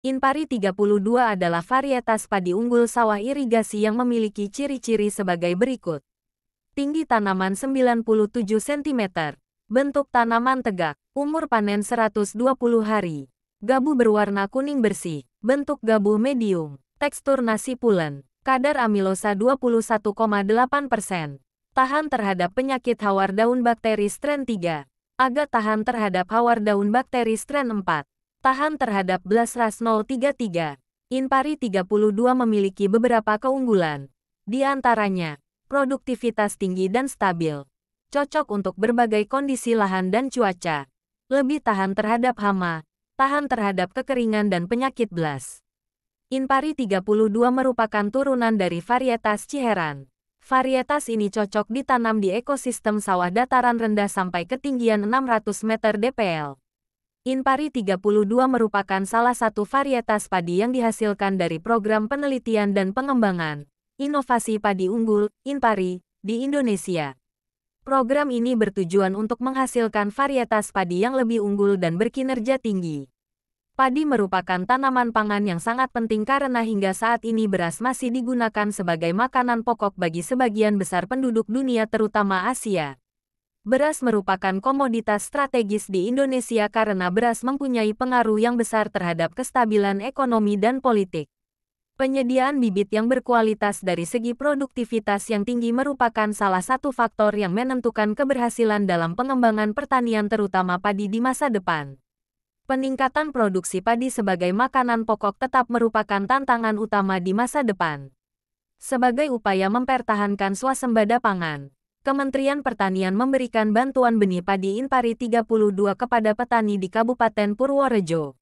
Inpari 32 adalah varietas padi unggul sawah irigasi yang memiliki ciri-ciri sebagai berikut. Tinggi tanaman 97 cm. Bentuk tanaman tegak. Umur panen 120 hari. Gabu berwarna kuning bersih. Bentuk gabu medium. Tekstur nasi pulen. Kadar amilosa 21,8%. Tahan terhadap penyakit hawar daun bakteri strain 3. Agak tahan terhadap hawar daun bakteri strain 4. Tahan terhadap BLAST-RAS 033. Inpari 32 memiliki beberapa keunggulan. Di antaranya, produktivitas tinggi dan stabil. Cocok untuk berbagai kondisi lahan dan cuaca. Lebih tahan terhadap hama, tahan terhadap kekeringan dan penyakit BLAST. Inpari 32 merupakan turunan dari varietas Ciherán. Varietas ini cocok ditanam di ekosistem sawah dataran rendah sampai ketinggian 600 meter dpl. Inpari 32 merupakan salah satu varietas padi yang dihasilkan dari program penelitian dan pengembangan inovasi padi unggul, Inpari, di Indonesia. Program ini bertujuan untuk menghasilkan varietas padi yang lebih unggul dan berkinerja tinggi. Padi merupakan tanaman pangan yang sangat penting karena hingga saat ini beras masih digunakan sebagai makanan pokok bagi sebagian besar penduduk dunia terutama Asia. Beras merupakan komoditas strategis di Indonesia karena beras mempunyai pengaruh yang besar terhadap kestabilan ekonomi dan politik. Penyediaan bibit yang berkualitas dari segi produktivitas yang tinggi merupakan salah satu faktor yang menentukan keberhasilan dalam pengembangan pertanian terutama padi di masa depan. Peningkatan produksi padi sebagai makanan pokok tetap merupakan tantangan utama di masa depan. Sebagai upaya mempertahankan swasembada pangan, Kementerian Pertanian memberikan bantuan benih padi Inpari 32 kepada petani di Kabupaten Purworejo.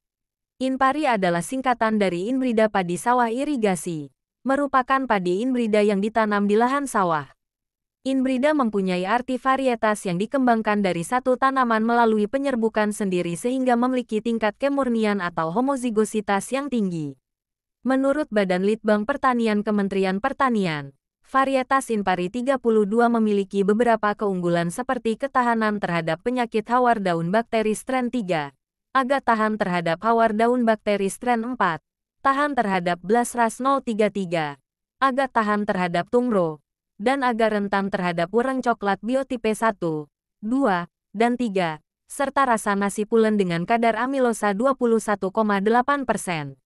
Inpari adalah singkatan dari inbrida padi sawah irigasi, merupakan padi inbrida yang ditanam di lahan sawah. Inbrida mempunyai arti varietas yang dikembangkan dari satu tanaman melalui penyerbukan sendiri sehingga memiliki tingkat kemurnian atau homozigositas yang tinggi. Menurut Badan Litbang Pertanian Kementerian Pertanian, varietas Inpari 32 memiliki beberapa keunggulan seperti ketahanan terhadap penyakit hawar daun bakteri strain 3, agak tahan terhadap hawar daun bakteri strain 4, tahan terhadap BLAST-RAS 033, agak tahan terhadap tungro, dan agak rentan terhadap urang coklat biotipe 1, 2, dan 3, serta rasa nasi pulen dengan kadar amilosa 21,8%.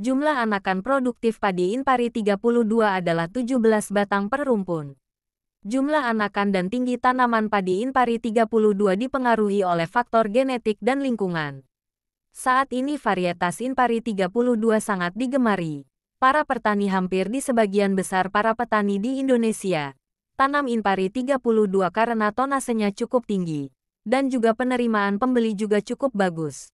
Jumlah anakan produktif padi Inpari 32 adalah 17 batang per rumpun. Jumlah anakan dan tinggi tanaman padi Inpari 32 dipengaruhi oleh faktor genetik dan lingkungan. Saat ini varietas Inpari 32 sangat digemari. Para petani hampir di sebagian besar para petani di Indonesia tanam Inpari 32 karena tonasenya cukup tinggi dan juga penerimaan pembeli juga cukup bagus.